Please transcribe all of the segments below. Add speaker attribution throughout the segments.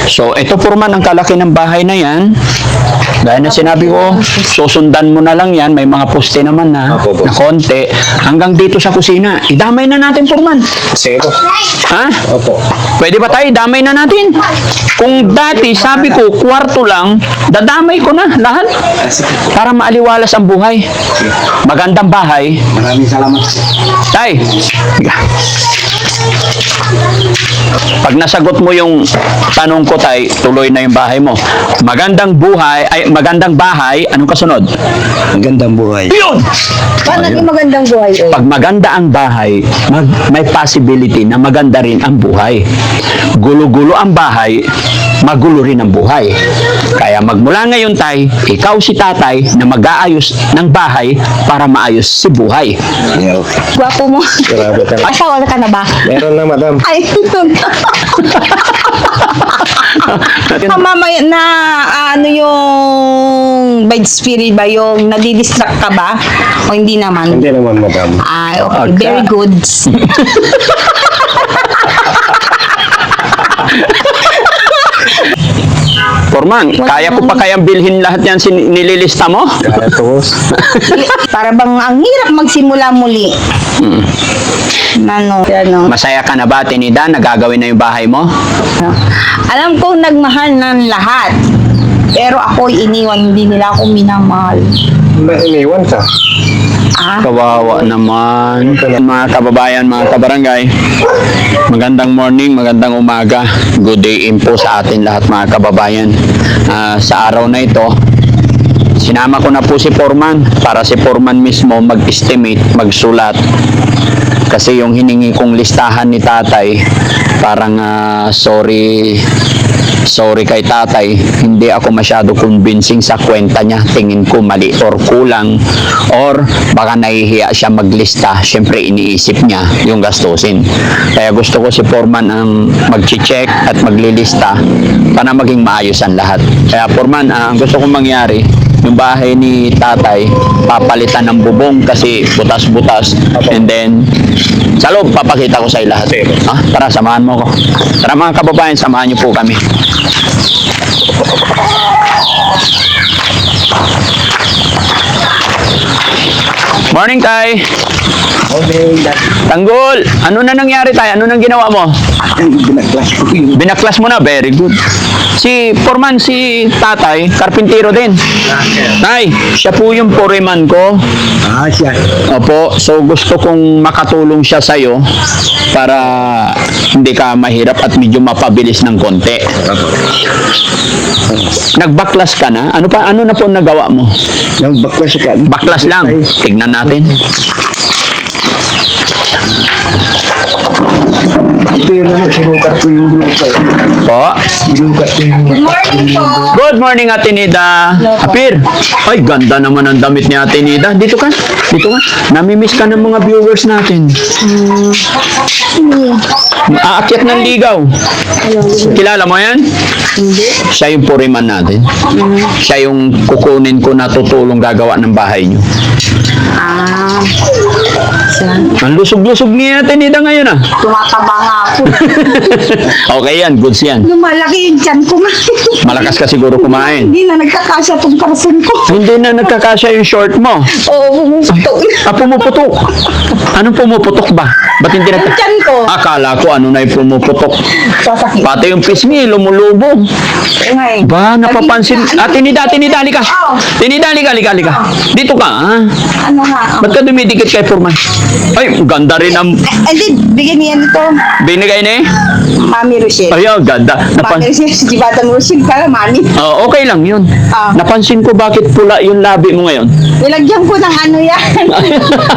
Speaker 1: So, ito Foreman, ang kalaki ng bahay na yan. Gaya na sinabi ko, susundan mo na lang yan. May mga poste naman na konti. Hanggang dito sa kusina. Idamay na natin, Foreman.
Speaker 2: Sige po.
Speaker 1: Ha?
Speaker 2: Opo.
Speaker 1: Pwede ba tayo? Damay na natin. Kung dati, sabi ko, kwarto lang, dadamay ko na lahat. Para maaliwalas ang buhay. Magandang bahay.
Speaker 2: Maraming salamat.
Speaker 1: Tay, pag nasagot mo yung tanong ko, Tay, tuloy na yung bahay mo. Magandang bahay, anong kasunod?
Speaker 2: Magandang buhay.
Speaker 1: Yun!
Speaker 3: Paano naging magandang buhay?
Speaker 1: Pag maganda ang bahay, may possibility na maganda rin ang buhay. Gulo-gulo ang bahay, magulo rin ang buhay. Kaya magmula ngayon, Tay, ikaw si Tatay na mag-aayos ng bahay para maayos si buhay.
Speaker 2: Yeah, okay.
Speaker 3: Gwapo mo.
Speaker 2: Grabe ka.
Speaker 3: Asawa ka na ba?
Speaker 2: Meron na, madam.
Speaker 3: Ay, mamaya na ano yung by spirit ba yung nadidistract ka ba? O hindi naman?
Speaker 2: Hindi naman, madam.
Speaker 3: Ay, okay. Very good.
Speaker 1: Forman, kaya ko pa kayang bilhin lahat yan nililista mo?
Speaker 2: Kaya to.
Speaker 3: Para bang ang hirap magsimula muli. Ano?
Speaker 1: Masaya ka na ba, Tinida? Nagagawin na yung bahay mo?
Speaker 3: Alam kong nagmahal ng lahat. Pero ako'y iniwan, hindi nila ako minamahal.
Speaker 2: Iniwan ka.
Speaker 3: Ah,
Speaker 1: Kawawa naman. Mga kababayan, mga kabarangay, magandang morning, magandang umaga. Good day info sa atin lahat, mga kababayan. Sa araw na ito, sinama ko na po si Foreman para si Foreman mismo mag-estimate, magsulat. Kasi yung hiningi kong listahan ni Tatay, parang sorry kay Tatay, hindi ako masyado convincing sa kwenta niya. Tingin ko mali or kulang or baka nahihiya siya maglista. Siyempre iniisip niya yung gastusin. Kaya gusto ko si Foreman ang mag-check at maglilista para maging maayos ang lahat. Kaya Foreman, ang gusto kong mangyari, yung bahay ni Tatay, papalitan ng bubong kasi butas-butas. And then, sa loob, papakita ko sa lahat. Tara, samahan mo ko. Tara mga kababayan, samahan niyo po kami. Morning, Tay.
Speaker 2: Okay,
Speaker 1: Tanggol, ano na nangyari, Tay? Ano nang ginawa mo?
Speaker 2: binaglas ko yun.
Speaker 1: Binaklas mo na, very good. Si Foreman, si Tatay, karpintero din. Tay, siya po yung foreman ko.
Speaker 2: Siya.
Speaker 1: Opo, so gusto kong makatulong siya sa'yo para hindi ka mahirap at medyo mapabilis ng konti. Nagbaklas ka na? Ano na po nagawa mo?
Speaker 2: Yung baklas ka.
Speaker 1: Baklas lang. Tignan natin.
Speaker 2: Pero sinukat ko yung lupa.
Speaker 1: Po.
Speaker 2: Sinukat ko yung
Speaker 3: good morning po.
Speaker 1: Good morning, Ate Nida. Apir. Ay, ganda naman ang damit ni Ate Nida. Dito ka. Namimiss ka ng mga viewers natin. Aakyat ng ligaw. Kilala mo yan?
Speaker 3: Hindi.
Speaker 1: Siya yung puriman natin. Siya yung kukunin ko na tutulong gagawa ng bahay nyo.
Speaker 3: Ah,
Speaker 1: Ang lusog-lusog ni Ate Nida ngayon ah.
Speaker 3: tumataba nga ako.
Speaker 1: Okay yan, goods yan.
Speaker 3: Lumalaki yung tiyan ko nga.
Speaker 1: Malakas ka siguro kumain.
Speaker 3: Hindi na nagkakasya tong person ko.
Speaker 1: Hindi na nagkakasya yung short mo.
Speaker 3: Oo, bumusto.
Speaker 1: Pumuputok. Anong pumuputok ba? Ba't hindi
Speaker 3: Yung tiyan ko.
Speaker 1: Akala ko ano na yung pumuputok.
Speaker 3: Sasakit.
Speaker 1: Pati yung pisngi, lumulubog.
Speaker 3: Ngay.
Speaker 1: Ba, napapansin. Tinida, halika. Tinida, halika. Dito ka, ha?
Speaker 3: Ano nga?
Speaker 1: Ba't ka dumidikit kay Foreman? Ay, ganda rin ang
Speaker 3: Hindi, bigyan niya nito.
Speaker 1: binigay ni.
Speaker 3: Mami Rochelle.
Speaker 1: Ay, ganda.
Speaker 3: Mami Rochelle, si Jibatan Rochelle para mami.
Speaker 1: Okay lang yun.
Speaker 3: Ah.
Speaker 1: Napansin ko bakit pula yung labi mo ngayon.
Speaker 3: Nilagyan ko ng ano yan.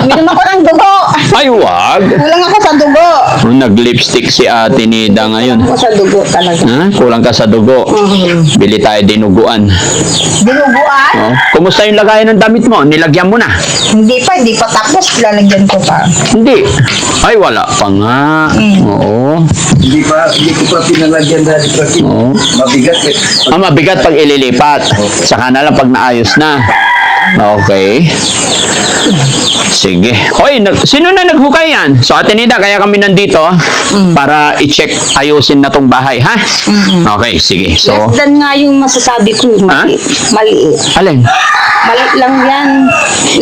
Speaker 3: Uminom ako ng dugo.
Speaker 1: Ay, wag.
Speaker 3: Kulang ako sa dugo.
Speaker 1: Nag-lipstick si Ate Nida ngayon.
Speaker 3: Ako sa dugo talaga.
Speaker 1: Ha? Kulang ka sa dugo. Bili tayo dinuguan.
Speaker 3: Dinuguan?
Speaker 1: Oh. Kumusta yung lagayan ng damit mo? Nilagyan mo na?
Speaker 3: Hindi pa tapos. Lalagyan ko pa.
Speaker 1: Hindi. Ay, wala pa nga. Oo.
Speaker 2: Hindi ko pa pinalagyan dahil kasi
Speaker 1: Oo.
Speaker 2: mabigat eh.
Speaker 1: Mabigat pag ililipat. Saka na lang pag naayos na. Okay. Sige. Hoy, sino na naghukay yan? So, Ate Nida, kaya kami nandito para i-check, ayusin na tong bahay, ha? Okay, sige. So,
Speaker 3: Less than nga yung masasabi ko.
Speaker 1: Ha?
Speaker 3: Maliit.
Speaker 1: alin?
Speaker 3: Maliit lang yan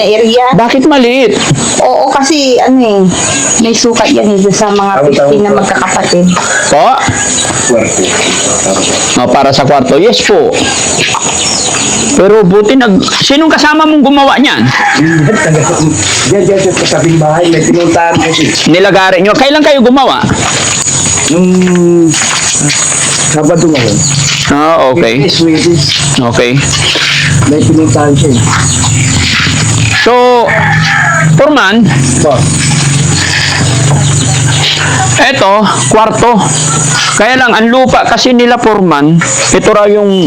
Speaker 3: na area.
Speaker 1: Bakit maliit?
Speaker 3: Oo, kasi may sukat yan doon sa mga 15 na magkakapatid.
Speaker 1: Po?
Speaker 2: Kwarto.
Speaker 1: Para sa kwarto. Yes po. Pero buti sinong kasama mong gumawa niyan?
Speaker 2: Diyan sa tabing bahay, may pinuntahan kasi.
Speaker 1: Nilagari nyo. Kailan kayo gumawa?
Speaker 2: Nung Sabado ngayon.
Speaker 1: Okay.
Speaker 2: Swedish.
Speaker 1: Okay.
Speaker 2: May pinuntahan siya.
Speaker 1: So, Foreman,
Speaker 2: Po.
Speaker 1: eto, kwarto. Kaya lang, ang lupa kasi nila Foreman, ito raw yung...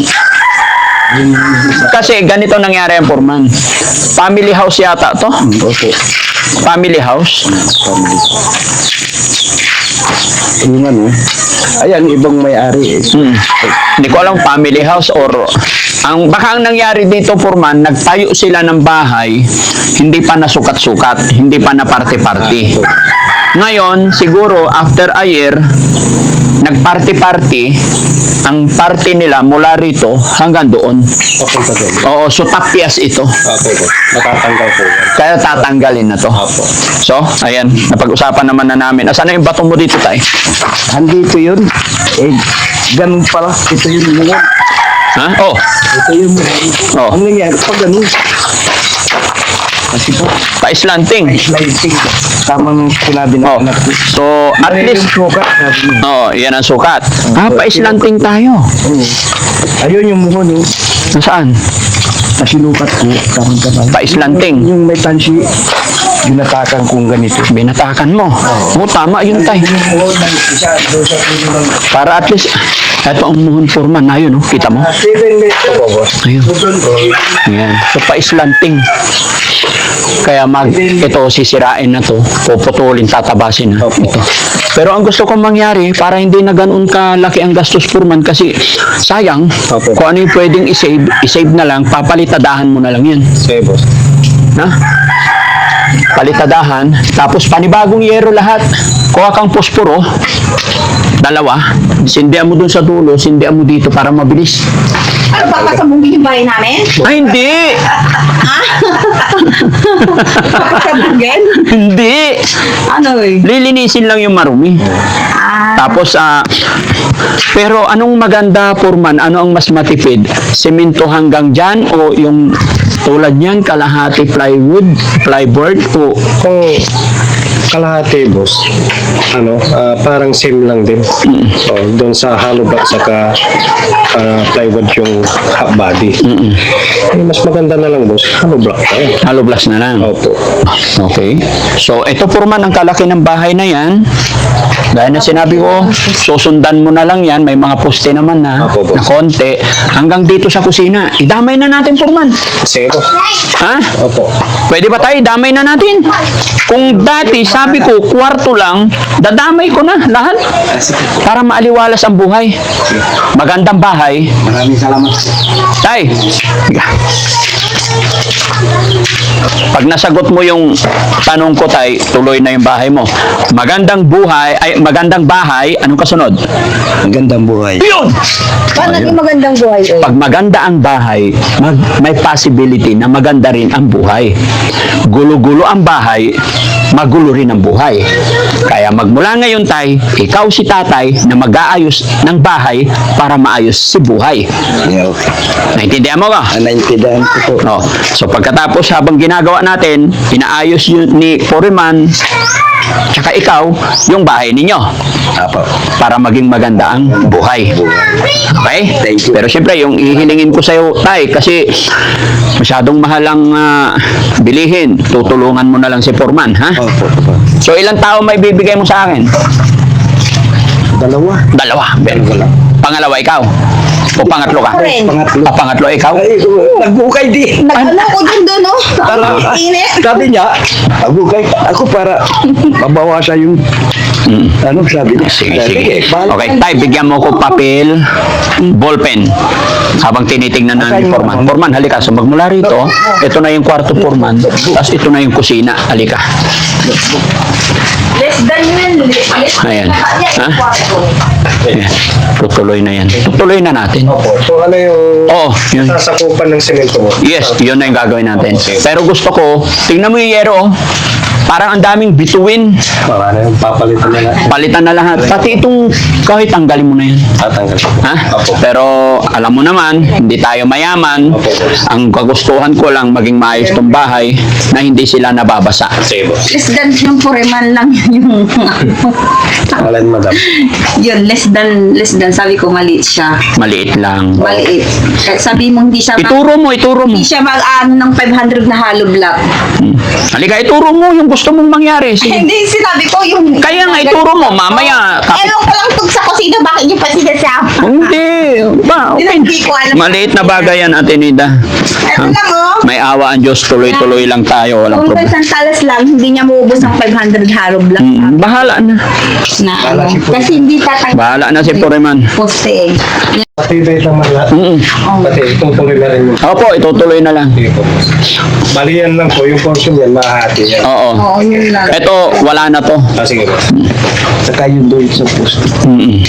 Speaker 1: Kasi ganito nangyari ang Foreman. Family house yata to.
Speaker 2: Opo.
Speaker 1: Family house.
Speaker 2: Yung ayan, ibang may-ari eh.
Speaker 1: Hindi ko alam family house or baka ang nangyari dito, Foreman, nagtayo sila ng bahay, hindi pa nasukat-sukat, hindi pa na party-party. Ngayon, siguro after a year, nag-party-party, ang party nila mula rito hanggang doon.
Speaker 2: Papunta doon.
Speaker 1: Oo, so tapyas ito.
Speaker 2: Opo. Matatanggal po yan.
Speaker 1: Kaya tatanggalin na to.
Speaker 2: Opo.
Speaker 1: So, ayan, napag-usapan naman na namin. Asan na yung bato mo dito, tay?
Speaker 2: Andito yun. Eh, ganun pala. Ito yun ngayon.
Speaker 1: Ha? Oh,
Speaker 2: Ito yun ngayon.
Speaker 1: Oh.
Speaker 2: Ang nangyari, pag ganun. Kasi po,
Speaker 1: pa-slanting.
Speaker 2: sliding. Tama nung sinabi ng
Speaker 1: Oh.
Speaker 2: anak ko.
Speaker 1: So, at least,
Speaker 2: sukat. Sabi niya.
Speaker 1: oh, yan ang sukat. Pa-slanting tayo.
Speaker 2: Oo. Ayun yung muhon eh.
Speaker 1: Nasaan?
Speaker 2: Nasinukat ko. Tamang-tamang.
Speaker 1: Pa-slanting.
Speaker 2: Yung may tansi, binatakan kong ganito.
Speaker 1: Binatakan mo. Oo, tama yun, tay.
Speaker 2: Yung muhon ng isa, doon sa puno ng
Speaker 1: Para at least, eto ang muhon Foreman na yun, oh. Kita mo?
Speaker 2: 7 meters.
Speaker 1: Ayun.
Speaker 2: Doon po.
Speaker 1: Yan. So, pa-slanting. Kaya ito, sisirain na to. Puputulin, tatabasin na. Ito. Pero ang gusto kong mangyari, para hindi na ganun kalaki ang gastos, Foreman, kasi sayang,
Speaker 2: Opo.
Speaker 1: kung ano yung pwedeng isave na lang, papalitadahan mo na lang yan.
Speaker 2: Sige, boss.
Speaker 1: Na? Palitadahan, tapos panibagong yero lahat. Kuha kang posporo, dalawa, sindihan mo dun sa dulo, sindihan mo dito para mabilis.
Speaker 3: Ano ba kasabugin yung bahay namin?
Speaker 1: Ay, hindi!
Speaker 3: Kasabugin?
Speaker 1: Hindi!
Speaker 3: Ano
Speaker 1: Lilinisin lang yung marumi. Tapos, pero anong maganda, Foreman? Ano ang mas matipid? Semento hanggang dyan o yung tulad niyan, kalahati plyboard o
Speaker 4: Kung kalahati, boss, parang same lang din. Doon sa hollow block saka plywood yung half body. Mas maganda na lang, boss, hollow block tayo.
Speaker 1: hollow blocks na lang?
Speaker 4: Opo.
Speaker 1: Okay. So, ito Foreman, ang kalaki ng bahay na yan. Gaya na sinabi ko, susundan mo na lang yan. May mga poste naman na
Speaker 4: Opo, boss.
Speaker 1: na konti. Hanggang dito sa kusina. Idamay na natin, Foreman.
Speaker 4: Sige, boss.
Speaker 1: Ha?
Speaker 4: Opo.
Speaker 1: Pwede ba tayo? Damay na natin. Kung dati, sabi ko, kwarto lang, dadamay ko na lahat. Para maaliwalas ang buhay. Magandang bahay.
Speaker 2: Maraming salamat.
Speaker 1: Tay, pag nasagot mo yung tanong ko, tay, tuloy na yung bahay mo. Magandang bahay, anong kasunod?
Speaker 2: Magandang buhay.
Speaker 1: Yun!
Speaker 3: Paano naging magandang buhay?
Speaker 1: Pag maganda ang bahay, may possibility na maganda rin ang buhay. Gulo-gulo ang bahay, magulo rin ang buhay. Kaya magmula ngayon, tay, ikaw si tatay na mag-aayos ng bahay para maayos si buhay.
Speaker 2: Yeah, okay.
Speaker 1: Naintindihan mo ka?
Speaker 2: Naintindihan ko po.
Speaker 1: No. So pagkatapos habang ginagawa natin, inaayos yun ni Foreman, tsaka ikaw, yung bahay ninyo.
Speaker 2: Apo.
Speaker 1: Para maging maganda ang buhay. Okay?
Speaker 2: Thank you.
Speaker 1: Pero siyempre, yung ihilingin ko sa'yo, tay, kasi masyadong mahal ang bilihin. Tutulungan mo na lang si Foreman, ha?
Speaker 2: Opo.
Speaker 1: So ilang tao may bibigay mo sa akin?
Speaker 2: Dalawa.
Speaker 1: Dalawa. Very good. Pangalawa, ikaw? O pangatlo ka?
Speaker 3: Ako rin.
Speaker 2: Pangatlo.
Speaker 1: Pangatlo, ikaw?
Speaker 2: Ay, nagbukay di.
Speaker 3: Nag-ano ko dun, no?
Speaker 2: Tara.
Speaker 3: Init.
Speaker 2: Sabi niya, nagbukay. Ako para mabawasan yung, sabi ko.
Speaker 1: Sige.
Speaker 2: Bahala.
Speaker 1: Okay, tay, bigyan mo ko papel, ballpen. Habang tinitingnan na ni Foreman. Foreman, halika. So magmula rito, ito na yung kwarto Foreman. Tapos ito na yung kusina. Halika.
Speaker 3: Less than yan.
Speaker 1: Ayan. Ha?
Speaker 3: Kwarto.
Speaker 1: Ayan. Tutuloy na yan. Tutuloy na natin.
Speaker 4: So ano yung
Speaker 1: Oo, yun.
Speaker 4: sasakupan ng semento mo?
Speaker 1: Yes, yun na yung gagawin natin. Pero gusto ko, tingnan mo yung yero, oh. Parang ang daming bituin.
Speaker 4: Para na yung papalitan na natin.
Speaker 1: Palitan na lahat. Pati itong, kahit tanggalin mo na yan.
Speaker 4: Tatanggal.
Speaker 1: Ha? Pero alam mo naman, hindi tayo mayaman. Ang kagustuhan ko lang maging maayos tong bahay na hindi sila nababasa.
Speaker 4: Sige boss.
Speaker 3: Less than yung Foreman lang yung
Speaker 4: Alin madam?
Speaker 3: yun, less than, sabi ko maliit siya.
Speaker 1: Maliit lang.
Speaker 3: Maliit. Kahit sabi mo hindi siya
Speaker 1: Ituro mo.
Speaker 3: hindi siya mag-ano ng 500 na hollow block.
Speaker 1: Halika, ituro mo yung gusto mong mangyari. Sige.
Speaker 3: Hindi, sinabi ko yung...
Speaker 1: Kaya nga, ituro mo. Mamaya,
Speaker 3: Ewan ko lang pag sa kusina, bakit niyo pa sinasama?
Speaker 1: Hindi. Ba, okay.
Speaker 3: Hindi ko alam.
Speaker 1: Maliit na bagay yan, Ate Nida.
Speaker 3: Ano lang, oh.
Speaker 1: May awa ang Diyos, tuloy-tuloy lang tayo. Walang
Speaker 3: Kung
Speaker 1: problema.
Speaker 3: isang talas lang, hindi niya maubos ng 500 hollow block.
Speaker 1: Bahala na.
Speaker 3: Na ano. Kasi hindi tatang
Speaker 1: Bahala na si Foreman.
Speaker 3: poste eh.
Speaker 4: Pati ito naman lahat. Pati itong tuloy na rin yung
Speaker 1: Opo, itutuloy na lang.
Speaker 4: sige po. Bali yan lang po. Yung portion yan, mahati yan.
Speaker 1: Oo.
Speaker 3: Oo, yun lang.
Speaker 1: Ito, wala na to.
Speaker 4: Sige boss.
Speaker 2: Saka yung doon sa post.
Speaker 1: Mm-mm.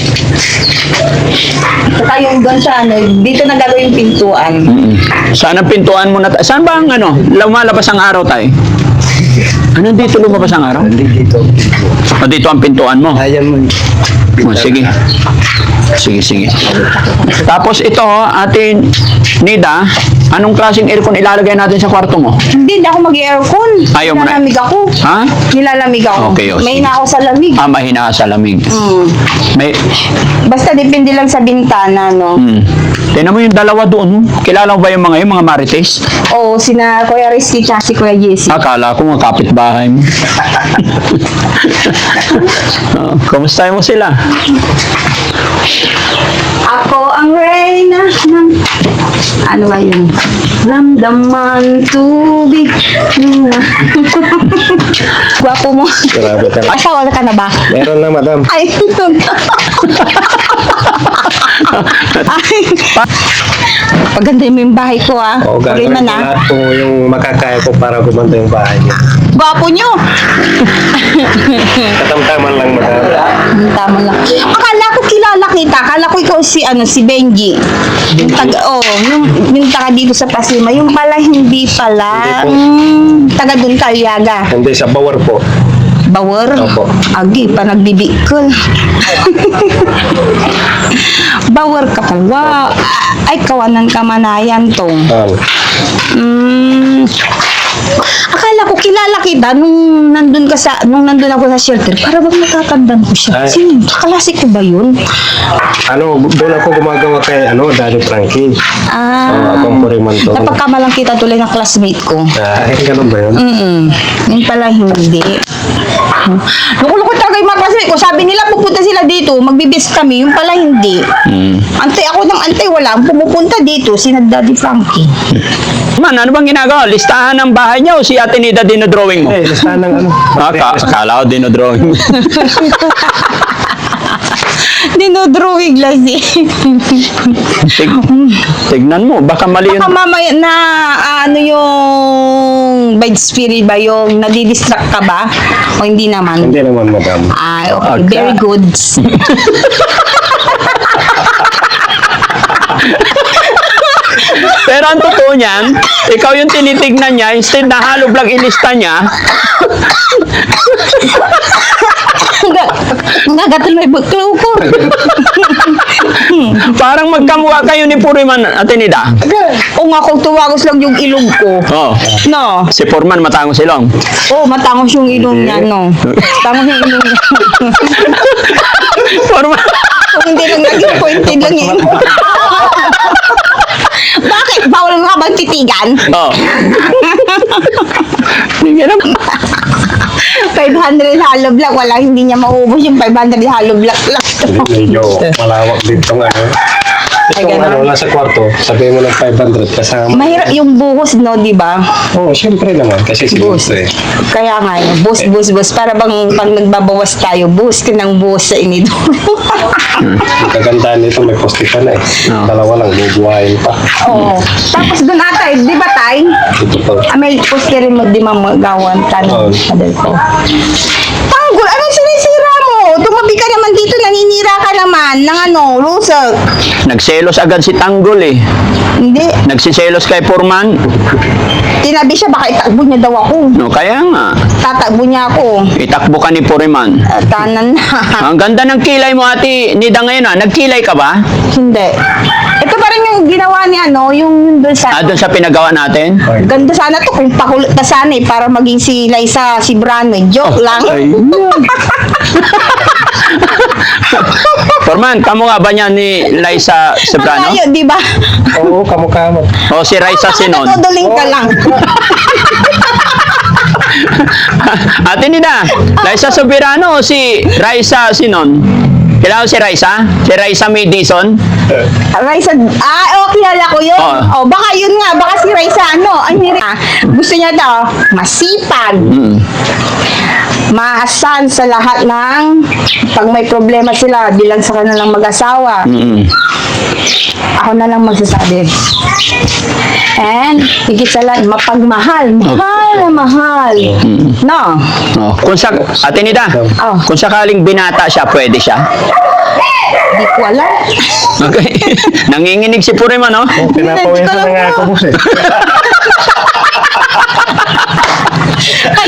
Speaker 3: Saka yung doon sa ano, dito na gagawin yung pintuan.
Speaker 1: Mm-mm. Saan ang pintuan mo na tayo? Saan ba ang ano? Lumalabas ang araw tayo? Ano dito lumabas ang araw?
Speaker 2: Hindi dito.
Speaker 1: O dito ang pintuan mo?
Speaker 2: Ayan mo.
Speaker 1: O, sige. Sige. Tapos ito, Ate Nida, anong klaseng aircon ilalagay natin sa kwarto mo?
Speaker 3: Hindi ako mag-aircon.
Speaker 1: Ayaw mo na.
Speaker 3: Nilalamig ako.
Speaker 1: Ha?
Speaker 3: Nilalamig ako.
Speaker 1: Okay, o,
Speaker 3: May
Speaker 1: sige.
Speaker 3: na ako sa lamig.
Speaker 1: Mahina ka sa lamig. May,
Speaker 3: Basta depende lang sa bintana, no?
Speaker 1: tingnan mo yung dalawa doon. Kilala mo ba yung mga Marites?
Speaker 3: Oo, sina Kuya Rizky tsaka si Kuya Jesse.
Speaker 1: Akala ko mga kapitbahay mo. Kamusta mo sila?
Speaker 3: Ako ang reyna ng... Ano ba yun? Ramdaman tubig. Gwapo mo.
Speaker 4: Grabe ka.
Speaker 3: Asawa ka na ba?
Speaker 4: Meron na madam.
Speaker 3: Ay, Ay. Paganda mo yung bahay ko, ah.
Speaker 4: O,
Speaker 3: Puri
Speaker 4: gagawin
Speaker 3: man,
Speaker 4: ko
Speaker 3: ah.
Speaker 4: lahat po yung makakaya ko para gumanda yung bahay niyo.
Speaker 3: Gwapo nyo.
Speaker 4: Katamtaman lang madam.
Speaker 3: Tama lang. Akala ko kilala kita. Akala ko ikaw si Benji. Yung taga, yung taga dito sa Pasima. Yung pala, hindi pala.
Speaker 4: Hindi po.
Speaker 3: Taga dun Kalyaga.
Speaker 4: Hindi, sa Bawar po.
Speaker 3: Bawar.
Speaker 4: Opo.
Speaker 3: Agi, pa nagbibikol. Bawar ka pa. Wow. Ay, kawanan ka manayan to. Akala ko kilala kita nung nandun ako sa shelter. Para bang natatandaan ko siya.
Speaker 4: Ay.
Speaker 3: Sino? Kaklase ko ba yun?
Speaker 4: Doon ako gumagawa kay, Daddy Frankie. Akong Foreman to.
Speaker 3: Napagkamalang kita tuloy ng classmate ko.
Speaker 4: Ganun ba yun?
Speaker 3: Yun pala hindi. Loko-loko talaga yung mga classmate ko. Sabi nila pupunta sila dito, magbibis kami. Yung pala hindi. Antay ako ng antay, wala. Ang pumupunta dito, si Daddy Frankie.
Speaker 1: Man, ano bang ginagawa? Listahan ng bahay niya o si Ate Nida dinodrawing mo?
Speaker 4: Eh, listahan ng
Speaker 1: Akala ko dinodrawing mo.
Speaker 3: Dinodrawing lang si.
Speaker 1: Tignan mo, baka mali yun.
Speaker 3: Baka mamaya na ano yung by spirit ba yung nadidistract ka ba? O hindi naman?
Speaker 4: Hindi naman madam.
Speaker 3: Ay, okay.
Speaker 1: Okay.
Speaker 3: Very good.
Speaker 1: Pero ang totoo niyan, ikaw yung tinitignan niya, instead na hollow block ilista niya,
Speaker 3: Nagatul may buklo ko.
Speaker 1: parang magkamukha kayo ni Puriman, Ate Nida.
Speaker 3: O nga kung tuwagos lang yung ilong ko.
Speaker 1: Oh.
Speaker 3: No.
Speaker 1: Si Foreman matangos silong.
Speaker 3: Oh, matangos yung ilong niya, no. Tangos yung ilong niya.
Speaker 1: Foreman.
Speaker 3: Kung hindi lang naging pointed lang yun. Bakit? Bawal nga bang titigan?
Speaker 1: Oh. Hindi na.
Speaker 3: 500 hollow block. Wala, hindi niya maubos yung 500 hollow block lang.
Speaker 4: Medyo malawak dito nga. Itong
Speaker 3: ganon.
Speaker 4: nasa kwarto, sabihin mo ng 500 kasama.
Speaker 3: Mahirap yung buhos, no, di ba?
Speaker 4: Oo, syempre naman. Kasi
Speaker 3: Buhos.
Speaker 4: sinuto eh.
Speaker 3: Kaya nga, bus. Para bang pag nagbabawas tayo, bus ka ng bus sa inidor.
Speaker 4: Ang kagandaan nito, may poste pa na eh.
Speaker 1: Oo.
Speaker 4: Dalawa lang, bubuhayin pa.
Speaker 3: Oo. Tapos doon ata, di ba tay?
Speaker 4: Ito pa.
Speaker 3: May poste rin mo di mamagawan tanong.
Speaker 4: Oo.
Speaker 3: Padal ko. Tanggol, anong sinisira mo? Tumabi ka naman dito, naninira ka naman ng ano, lusog.
Speaker 1: Nagselos agad si Tanggol eh.
Speaker 3: Hindi.
Speaker 1: Nagsiselos kay Foreman.
Speaker 3: Tinabi siya, baka itakbo niya daw ako.
Speaker 1: No, kaya nga.
Speaker 3: Tatakbo niya ako.
Speaker 1: Itakbo ka ni Foreman.
Speaker 3: Tanan na.
Speaker 1: Ang ganda ng kilay mo, Ate Nida, ngayon ah. Nagkilay ka ba?
Speaker 3: Hindi. Ito pa rin yung ginawa ni ano, yung doon sa...
Speaker 1: Doon sa pinagawa natin?
Speaker 3: Ganda sana to kung pakulot na sana eh, para maging si Liza, si Brano. Joke lang.
Speaker 1: Ay. Foreman, kamo nga ba niya ni Liza Sobrano?
Speaker 3: Ang layo, di ba?
Speaker 4: Oo, kamukha mo.
Speaker 1: O si Raisa Sinon?
Speaker 3: Natuduling ka lang.
Speaker 1: Ate Nida, Liza Soberano o si Raisa Sinon? Kailangan si Raisa? Si Raisa Madison?
Speaker 3: Raisa, kilala ko yun.
Speaker 1: Oo.
Speaker 3: Baka yun nga, baka si Raisa, ano, gusto niya daw, masipag. Maasan sa lahat ng pag may problema sila bilang sa kanilang mag-asawa. Ako na lang magsasabi. And higit sa lahat, mapagmahal. Mahal na mahal. No?
Speaker 1: Oh. Ate Nida,
Speaker 3: Oh.
Speaker 1: kung sakaling binata siya, pwede siya?
Speaker 3: Di ko alam.
Speaker 1: Okay. Nanginginig si Purima, no?
Speaker 4: Pinapawisan na nga ako, boss eh.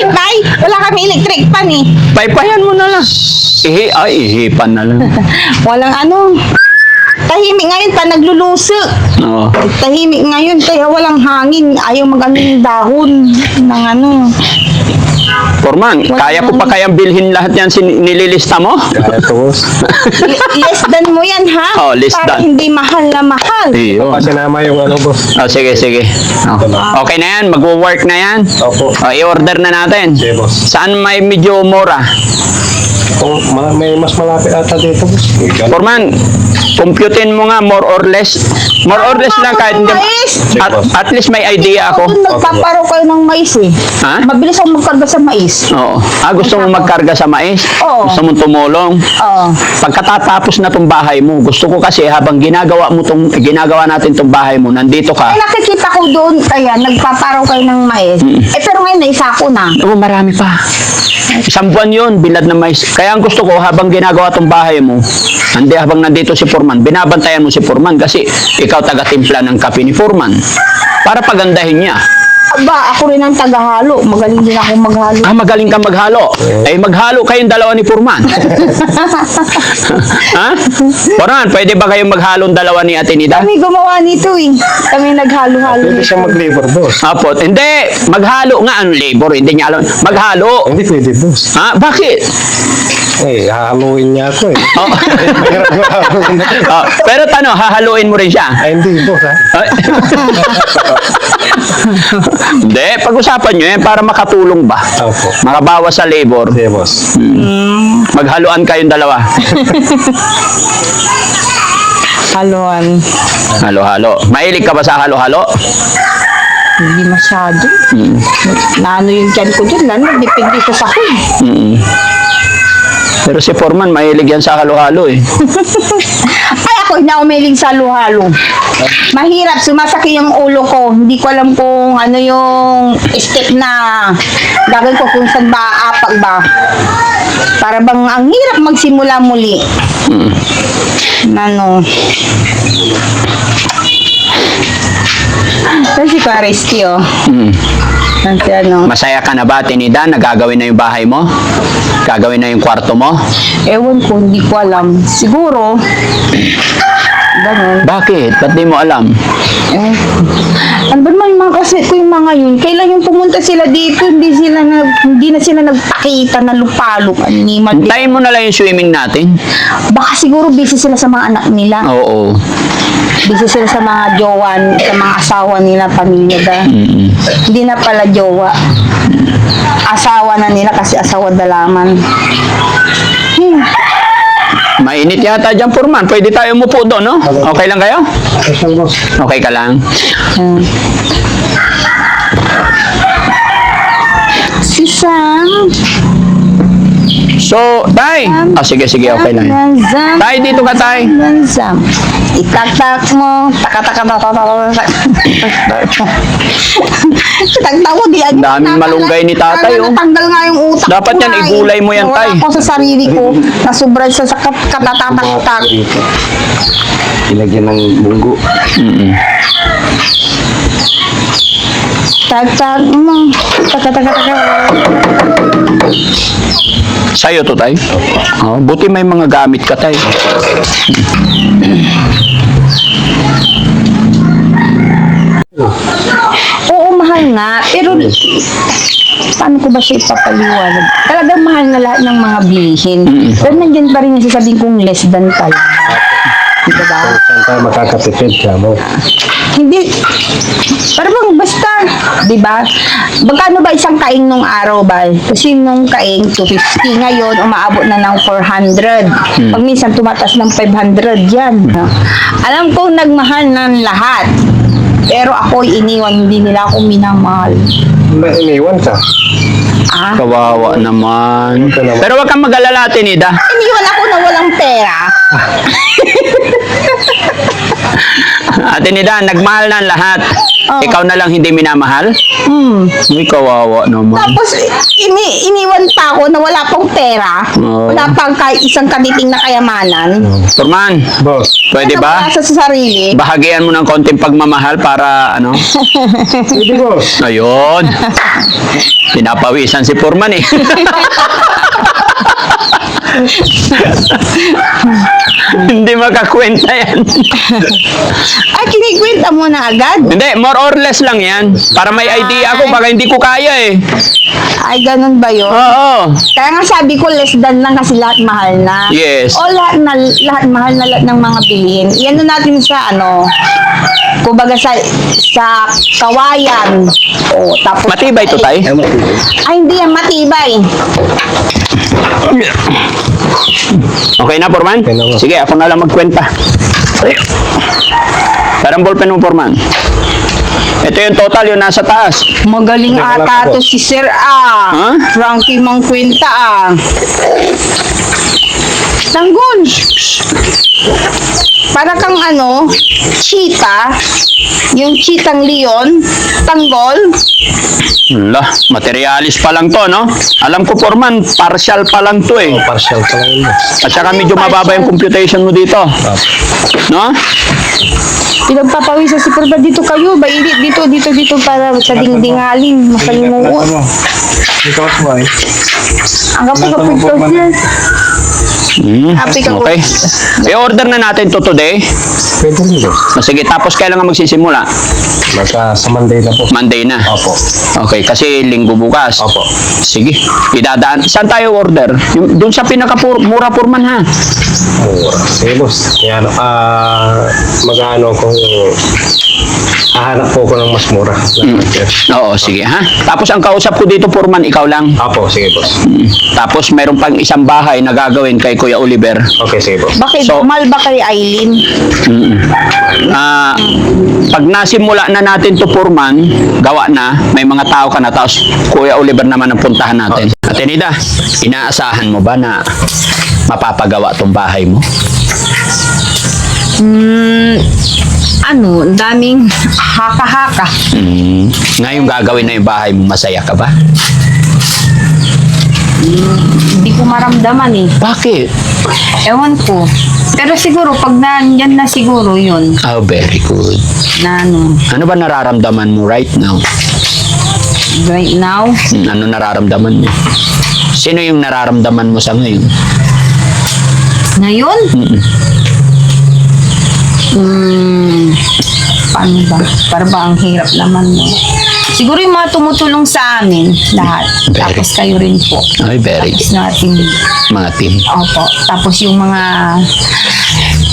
Speaker 3: Ay, wala kami electric pan eh.
Speaker 1: Paypayan mo na lang. Ihipan na lang.
Speaker 3: Walang ano. Tahimik ngayon pa naglulusok.
Speaker 1: Oo.
Speaker 3: Tahimik ngayon kaya walang hangin. Ayaw mag-ano yung dahon ng ano.
Speaker 1: Foreman, kaya ko pa kayang bilhin lahat yan nililista mo?
Speaker 4: Kaya ito, boss.
Speaker 3: Less than mo yan ha?
Speaker 1: Oh, less
Speaker 3: Para
Speaker 1: than.
Speaker 3: hindi mahal na mahal.
Speaker 1: Iyo.
Speaker 4: Pasinama yung ano, boss.
Speaker 1: Oh, sige. Oh. Okay na yan, mag-work na yan.
Speaker 4: Opo.
Speaker 1: Oh, i-order na natin.
Speaker 4: Sige, boss.
Speaker 1: Saan may medyo mura?
Speaker 4: Kung may mas malapit ata dito, boss.
Speaker 1: Foreman, computein mo nga more or less. More or less lang kahit hindi. At least may idea ako.
Speaker 3: Kung nagpaparo kayo ng mais eh.
Speaker 1: Ha?
Speaker 3: Mabilis akong magkarga sa mais.
Speaker 1: Oo. Gusto mo magkarga sa mais?
Speaker 3: Oo.
Speaker 1: Gusto mo tumulong?
Speaker 3: Oo.
Speaker 1: Pagkatatapos na tong bahay mo, gusto ko kasi habang ginagawa natin tong bahay mo, nandito
Speaker 3: Ay,
Speaker 1: ka.
Speaker 3: nakikita ko doon, kaya nagpaparaw kayo ng mais. Pero ngayon, naisako na.
Speaker 1: Oo, marami pa. Isang buwan yun, bilad na mais. Kaya ang gusto ko, habang ginagawa tong bahay mo, habang nandito si Foreman, binabantayan mo si Foreman kasi ikaw taga-timpla ng kape ni Foreman. Para pagandahin niya.
Speaker 3: Aba, ako rin ang tagahalo. Magaling din ako maghalo.
Speaker 1: Magaling kang maghalo. Eh, maghalo kayong dalawa ni Foreman. Ha? Foreman, pwede ba kayong maghalong dalawa ni Ate Nida?
Speaker 3: Kami gumawa nito eh. Kami naghalo-halo
Speaker 4: Pwede
Speaker 3: nito.
Speaker 4: siya mag-labor, boss.
Speaker 1: Apo, hindi. Maghalo nga. Ang labor, hindi niya alam. Maghalo.
Speaker 4: Hindi pwede, boss.
Speaker 1: Ha? Bakit?
Speaker 4: Eh, hahaluin niya ako eh.
Speaker 1: Oh.
Speaker 4: Mahirap na hahaluin ako.
Speaker 1: Pero hahaluin mo rin siya.
Speaker 4: Ay, hindi, boss, ha?
Speaker 1: Ay. Hindi, pag-usapan nyo yan para makatulong ba?
Speaker 4: Opo.
Speaker 1: Makabawas sa labor.
Speaker 4: Sige, boss.
Speaker 1: Maghaluan kayong dalawa.
Speaker 3: Haluan.
Speaker 1: Halo-halo. Mahilig ka ba sa halo-halo?
Speaker 3: Hindi masyado. Naano yung tiyan ko dyan. Lalo, depende sa sahod.
Speaker 1: Pero si Foreman, mahilig yan sa halo-halo eh.
Speaker 3: Ay, ako hindi ako mahilig sa halo-halo. Mahirap, sumasakit yung ulo ko. Hindi ko alam kung ano yung step na gagawin ko kung saan ba aapak ba. Para bang ang hirap magsimula muli. Ano. Kasi ko rescue. Kasi ano.
Speaker 1: Masaya ka na ba, Tinida? Nagagawin na yung bahay mo? Gagawin na yung kwarto mo?
Speaker 3: Ewan ko, hindi ko alam. Siguro, ganun.
Speaker 1: Bakit? Ba't di mo alam?
Speaker 3: Ano ba naman yung mga kasi ko yung mga yun? Kailan yung pumunta sila dito, hindi na sila nagpakita na lupalok. Animal.
Speaker 1: Hintayin mo na lang yung swimming natin.
Speaker 3: Baka siguro busy sila sa mga anak nila.
Speaker 1: Oo.
Speaker 3: Busy sila sa mga jowan, sa mga asawa nila, pamilya ba? Hindi na pala jowa. Asawa na nila kasi asawa dalaman.
Speaker 1: Mainit yata dyan, Foreman. Pwede tayo umupo doon, no? Okay lang kayo?
Speaker 4: Isang boss.
Speaker 1: Okay ka lang?
Speaker 3: Si Sam.
Speaker 1: So, Tay. Sige, okay lang. Tay, dito ka, Tay.
Speaker 3: Sam. Itak-tak mo. Tagtaw mo, di agad.
Speaker 1: Daming malunggay ni tatay, oh.
Speaker 3: Natanggal nga yung utak
Speaker 1: Dapat
Speaker 3: ko
Speaker 1: yan,
Speaker 3: nga,
Speaker 1: igulay mo yan,
Speaker 3: Nawala
Speaker 1: tay.
Speaker 3: ko sa sarili ko. Nasubran sa katatatak-tak.
Speaker 2: Dito. Ilagyan ng munggo.
Speaker 3: Tag-tag mo. Taka-taka-taka.
Speaker 1: Sa'yo to, Tay? Oh, buti may mga gamit ka, Tay.
Speaker 3: Oo, mahal nga. Pero, paano ko ba siya ipapaliwanag? Talagang mahal na lahat ng mga bilihin. Pero nandiyan pa rin yung sasabihin kong less than talaga. Diba?
Speaker 4: Saan tayo makakatipid ka mo?
Speaker 3: Hindi. Pero bang basta, di ba? Magkano ba isang kaing nung araw ba? Kasi nung kaing 250 ngayon, umaabot na ng 400. Pag minsan tumatas ng 500 yan. Alam kong nagmahal ng lahat. Pero ako'y iniwan, hindi nila ako minamahal.
Speaker 4: Iniwan ka.
Speaker 3: Ah,
Speaker 1: Kawawa naman. Pero wag kang mag-alala, Tinida.
Speaker 3: iniwan ako na walang pera.
Speaker 1: Ate Nida, nagmahal na ang lahat.
Speaker 3: Oo.
Speaker 1: Ikaw na lang hindi minamahal? Uy, kawawa naman.
Speaker 3: Tapos, iniwan pa ako na wala pang pera.
Speaker 1: Oo.
Speaker 3: Wala pang kahit isang kaditing na kayamanan.
Speaker 1: Turman,
Speaker 4: Boss.
Speaker 1: pwede ba?
Speaker 3: Sa sarili.
Speaker 1: Bahagian mo ng konting pagmamahal para ano?
Speaker 4: Pwede, boss.
Speaker 1: Ayun. Pinapawisan si Foreman eh. Hindi makakwenta yan.
Speaker 3: Ay, kinikwenta mo na agad.
Speaker 1: Hindi, more or less lang yan. Para may idea ako, baka hindi ko kaya eh.
Speaker 3: Ay, ganun ba yun?
Speaker 1: Oo.
Speaker 3: Kaya nga sabi ko, less than lang kasi lahat mahal na.
Speaker 1: Yes.
Speaker 3: O lahat mahal na lahat ng mga bilihin. Iyan na natin sa kumbaga sa kawayan. O, tapos
Speaker 1: Matibay to, Tay?
Speaker 3: Ay, hindi yan matibay.
Speaker 1: Okay na, Foreman?
Speaker 4: Okay na, boss.
Speaker 1: Sige, ako na lang magkwenta. Parang ballpen mo, Foreman. Ito yung total, yung nasa taas.
Speaker 3: Magaling
Speaker 4: Teka lang
Speaker 3: ata
Speaker 4: po.
Speaker 3: to si Sir ah.
Speaker 1: Ha?
Speaker 3: Frankie Mangkwenta ah. Tanggol. Para kang cheetah. Yung cheetang leon. Tanggol.
Speaker 1: Wala, materialis pa lang to, no? Alam ko, Foreman, partial pa lang to eh.
Speaker 4: Partial ka lang yun, boss.
Speaker 1: At saka medyo mababa yung computation mo dito. No?
Speaker 3: Pinagpapawisan si Purba dito kayo. Bainit dito para sa dingdingalin. Masalimuot.
Speaker 4: Ikaw, boy.
Speaker 3: Ang kapag-kapag siya. Happy ka po.
Speaker 1: Okay. I-order na natin to today.
Speaker 4: Pwede rin, boss.
Speaker 1: Sige, tapos kailan nga magsisimula?
Speaker 4: Sa Monday na po.
Speaker 1: Monday na.
Speaker 4: Opo.
Speaker 1: Okay, kasi linggo bukas.
Speaker 4: Opo.
Speaker 1: Sige, idadaan. Saan tayo order? Doon sa pinaka-mura, Foreman, ha?
Speaker 4: Sige, boss. Yan, mag-ano ko, hahanap po ko ng mas mura.
Speaker 1: Oo, sige, ha? Tapos ang kausap ko dito, Foreman, ikaw lang.
Speaker 4: Opo, sige, boss.
Speaker 1: Tapos meron pang isang bahay na gagawin kay Kuya Oliver.
Speaker 4: Okay, sige, boss.
Speaker 3: Bakit?
Speaker 1: So-
Speaker 3: Mahal ba kay Aileen?
Speaker 1: Pag nasimula na natin to, Foreman, gawa na, may mga tao ka na, tapos Kuya Oliver naman ang puntahan natin. Ate Nida, inaasahan mo ba na mapapagawa tong bahay mo?
Speaker 3: Daming haka-haka.
Speaker 1: Ngayon gagawin na yung bahay mo, masaya ka ba?
Speaker 3: Hindi ko maramdaman eh.
Speaker 1: Bakit?
Speaker 3: Ewan ko. Pero siguro, pag nandyan na siguro yun,
Speaker 1: Oh, very good.
Speaker 3: na
Speaker 1: Ano ba nararamdaman mo right now?
Speaker 3: right now,
Speaker 1: Ano nararamdaman mo? Sino yung nararamdaman mo sa ngayon?
Speaker 3: ngayon, paano ba? Para ba ang hirap naman, no? Siguro yung mga tumutulong sa amin, lahat.
Speaker 1: Very.
Speaker 3: Tapos kayo rin po.
Speaker 1: Ay, very
Speaker 3: Tapos
Speaker 1: good.
Speaker 3: natin,
Speaker 1: Mga team.
Speaker 3: opo. Tapos yung mga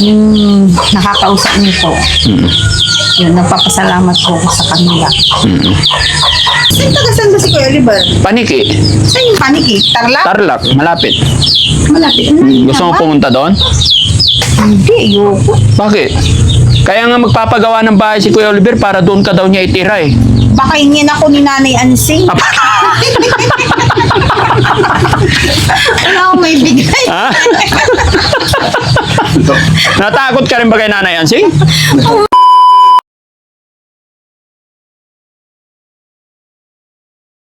Speaker 3: yung nakakausap niyo po. Yun, nagpapasalamat po ako sa kanila. Saan ba si Kuya Oliver?
Speaker 1: Paniki.
Speaker 3: Saan yung paniki? Tarlac?
Speaker 1: Tarlac, malapit.
Speaker 3: Malapit na.
Speaker 1: Gusto mo pumunta doon?
Speaker 3: Hindi, ayoko.
Speaker 1: Bakit? Kaya nga magpapagawa ng bahay si Kuya Oliver para doon ka daw niya itira eh.
Speaker 3: Baka hingin ako ni Nanay Ansing. Wala akong may bigay.
Speaker 1: Ha? Natakot ka rin ba kay Nanay Ansing?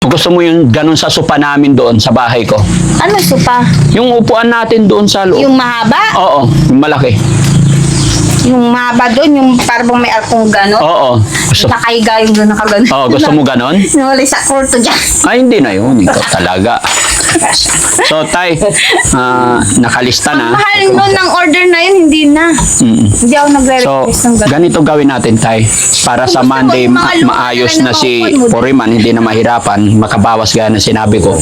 Speaker 1: Gusto mo yung ganun sa sopa namin doon sa bahay ko?
Speaker 3: Ano sopa?
Speaker 1: Yung upuan natin doon sa loob.
Speaker 3: Yung mahaba?
Speaker 1: Oo, yung malaki.
Speaker 3: Yung mahaba doon, yung parang may arkong gano'n?
Speaker 1: Oo. Gusto,
Speaker 3: Nakahiga yung doon nakagano'n.
Speaker 1: oo, gusto mo ganon?
Speaker 3: Nawalay sa kurto dyan.
Speaker 1: Ay, hindi na yun. Ikaw talaga. So, Tay, nakalista na.
Speaker 3: Mahal nun ng order na yun, hindi na. Hindi ako
Speaker 1: So,
Speaker 3: nagre-request ng gano'n.
Speaker 1: ganito gawin natin, Tay. Para sa
Speaker 3: Gusto ko
Speaker 1: Monday,
Speaker 3: yung mga lupa
Speaker 1: maayos
Speaker 3: na
Speaker 1: na si
Speaker 3: nakaupan mo.
Speaker 1: Foreman, hindi na mahirapan, makabawas gaya na sinabi ko.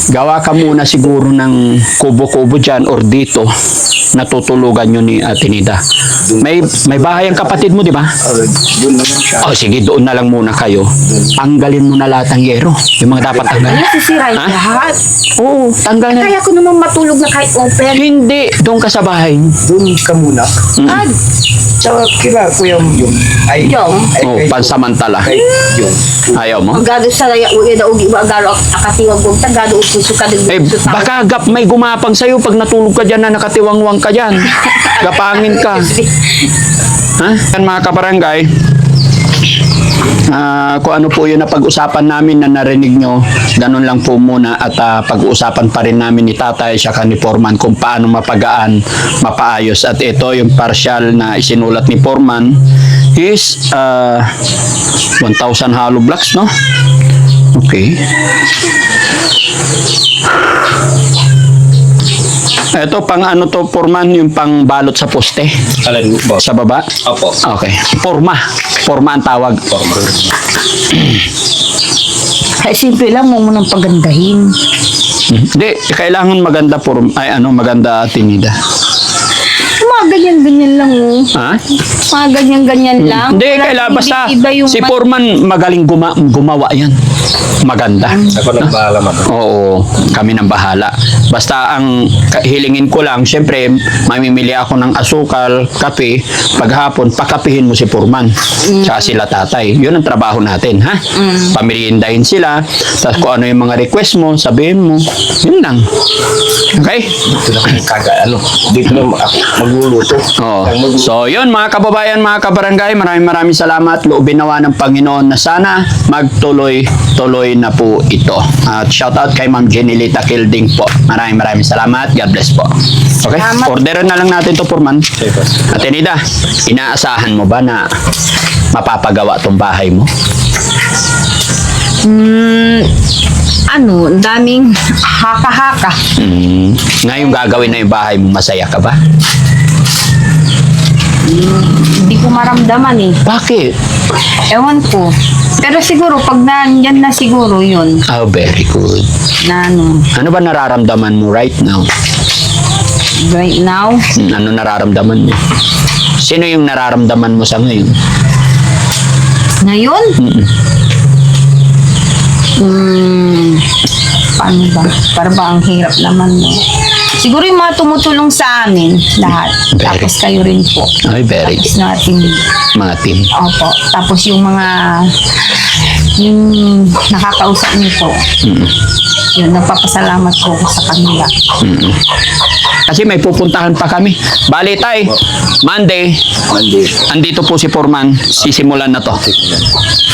Speaker 1: Gawa ka muna siguro ng kubo-kubo dyan or dito, natutulugan nyo ni Ate Nida. May bahay ang kapatid mo, di ba?
Speaker 2: Doon naman siya.
Speaker 1: Oh, sige, doon na lang muna kayo. Tanggalin mo na lahat ng yero. Yung mga dapat tanggalin.
Speaker 3: Nasisira yung
Speaker 1: Ha?
Speaker 3: lahat.
Speaker 1: Oo, tanggal na.
Speaker 3: Kaya ko naman matulog na kahit open.
Speaker 1: Hindi, doon ka sa bahay.
Speaker 2: Doon ka muna.
Speaker 3: Ah,
Speaker 2: Sa kila kuya mo yun. Ay,
Speaker 3: Yung?
Speaker 1: Oh, pansamantala.
Speaker 2: Ay, yun.
Speaker 1: Ayaw mo?
Speaker 3: ang gado sa laya uwi na ugi ba garo akatiwag kong tagado upuso ka din.
Speaker 1: Eh, baka may gumapang sa'yo pag natulog ka dyan na nakatiwangwang ka dyan. Gapangin ka. Ha? Yan mga kabarangay, kung ano po yun na pag-usapan namin na narinig nyo, ganun lang po muna at pag-uusapan pa rin namin ni Tatay siya ni Foreman kung paano mapagaan, mapaayos. At ito yung partial na isinulat ni Foreman is 1,000 hollow blocks, no? Okay. Ito pang ano to, Foreman, yung pang balot sa poste
Speaker 4: Alin po?
Speaker 1: sa baba.
Speaker 4: Opo.
Speaker 1: Okay. Forma ang tawag.
Speaker 3: Ay, simple lang mo munang pagandahin.
Speaker 1: Hindi, kailangan maganda maganda tinida.
Speaker 3: Mga ganyan-ganyan lang oh.
Speaker 1: Ha?
Speaker 3: Mga ganyan-ganyan lang.
Speaker 1: Hindi,
Speaker 3: Wala
Speaker 1: kailangan
Speaker 3: hindi
Speaker 1: basta
Speaker 3: iba yung
Speaker 1: si Foreman magaling gumawa yan. Maganda.
Speaker 4: Ako nang bahala man.
Speaker 1: Oo, kami nang bahala. Basta ang hilingin ko lang, syempre, mamimili ako ng asukal, kape, paghapon, pakapihin mo si Foreman. Tsaka sila Tatay. Yun ang trabaho natin, ha? Pamiriindahin sila, tapos kung ano yung mga request mo, sabihin mo. Yun lang. Okay?
Speaker 2: Dito na kami dito na ako magluluto.
Speaker 1: Oo. So, yun mga kababayan, mga kabarangay, maraming salamat. Loobin nawa ng Panginoon na sana magtuloy-tuloy na po ito. At shoutout kay Ma'am Jenilita Kilding po. Maraming salamat. God bless po. Okay?
Speaker 3: Salamat.
Speaker 1: Orderan na lang natin to, Foreman.
Speaker 4: Okay po.
Speaker 1: Ate Nida, inaasahan mo ba na mapapagawa tong bahay mo?
Speaker 3: Ano, ang daming haka-haka.
Speaker 1: Ngayong gagawin na yung bahay mo, masaya ka ba?
Speaker 3: Hindi ko maramdaman eh.
Speaker 1: Bakit?
Speaker 3: Ewan ko. Pero siguro, pag nandyan na siguro yun,
Speaker 1: Oh, very good.
Speaker 3: na ano,
Speaker 1: Ano ba nararamdaman mo right now?
Speaker 3: right now,
Speaker 1: Ano nararamdaman mo? Sino yung nararamdaman mo sa ngayon?
Speaker 3: ngayon, paano ba? Para ba ang hirap naman, no? Siguro yung mga tumutulong sa amin, lahat.
Speaker 1: Very.
Speaker 3: Tapos kayo rin po.
Speaker 1: Ay, very
Speaker 3: Tapos natin,
Speaker 1: mga team.
Speaker 3: opo. Tapos yung yung nakakausap niyo po. Yun, nagpapasalamat po ako sa kanila.
Speaker 1: Kasi may pupuntahan pa kami. Bali, Tay, Monday, andito po si Foreman. Sisimulan na to.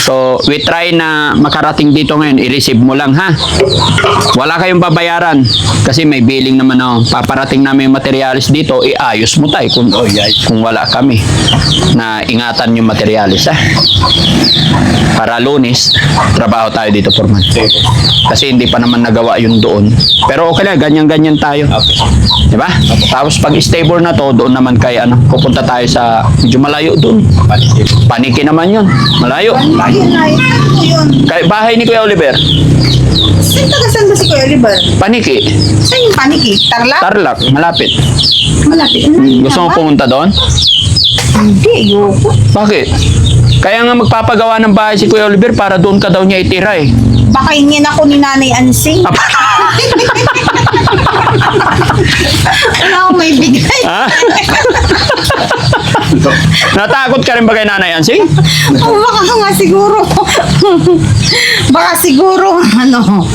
Speaker 1: So, we try na makarating dito ngayon. I-receive mo lang, ha? Wala kayong babayaran. Kasi may billing naman, oh. Paparating namin yung materialis dito, iayos mo, Tay. Kung wala kami. Na ingatan yung materialis, ha? Para Lunes, trabaho tayo dito, Foreman. Kasi hindi pa naman nagawa yung doon. Pero okay lang, ganyan-ganyan tayo. Di ba? Tapos pag stable na to, doon naman kay pupunta tayo sa medyo malayo doon. Paniki naman yun. Malayo.
Speaker 3: Ayun na, yun.
Speaker 1: Kay bahay ni Kuya Oliver.
Speaker 3: Saan ba si Kuya Oliver?
Speaker 1: Paniki.
Speaker 3: Saan yung paniki? Tarlac?
Speaker 1: Tarlac, malapit.
Speaker 3: Malapit.
Speaker 1: Gusto mo pumunta doon?
Speaker 3: Hindi, ayoko.
Speaker 1: Bakit? Kaya nga magpapagawa ng bahay si Kuya Oliver para doon ka daw niya itira eh.
Speaker 3: Baka ingin ako ni Nanay Ansing. Wala akong may bigay.
Speaker 1: Ha? Natakot ka rin ba kay Nanay Ansing?
Speaker 3: Oh, baka nga siguro. Baka siguro, ano.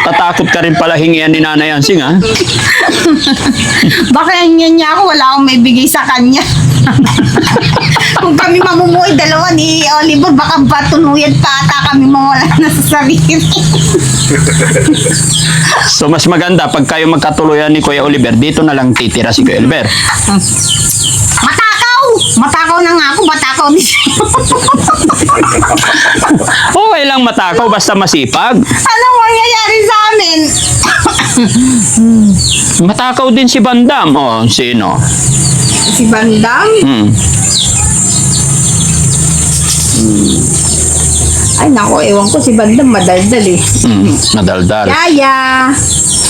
Speaker 1: Tatakot ka rin pala hingian ni Nanay Ansing ha?
Speaker 3: Baka ingin niya ako, wala akong may bigay sa kanya. Kung kami mamumuhay dalawa ni Oliver, baka patunuyan pa ata kami mawala na sa sarili.
Speaker 1: So mas maganda pag kayo magkatuluyan ni Kuya Oliver, dito na lang titira si Kuya Oliver.
Speaker 3: Matakaw! Matakaw na nga ako, matakaw ni
Speaker 1: Okay lang matakaw basta masipag.
Speaker 3: Anong mangyayari sa amin?
Speaker 1: Matakaw din si Bandam. O, sino?
Speaker 3: Si Bandam? Ay nako, ewan ko si Bandam madaldal eh.
Speaker 1: Madaldal.
Speaker 3: Yaya!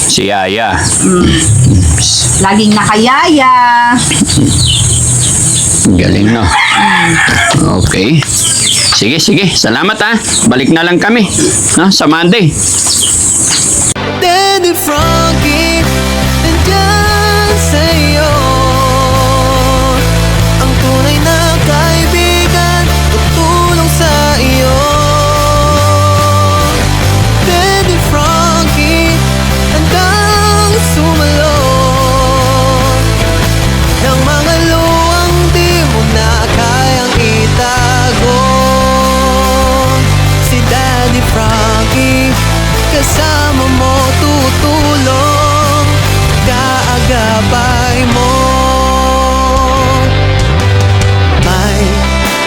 Speaker 1: Si Yaya.
Speaker 3: Laging nakayaya.
Speaker 1: Galing no. Okay. Sige, sige. Salamat ha. Balik na lang kami. No? Sa Monday.
Speaker 5: Daddy Frankie, nandyan sa'yo. Ang tunay na kaibigan, tutulong sa iyo. Daddy Frankie, handang sumalong ng mga luwang di mo na kayang itago. Si Daddy Frankie, kasama mo tutulong, kaagapay mo. May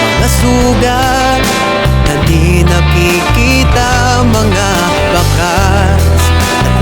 Speaker 5: mga sugat na di nakikita, mga bakas at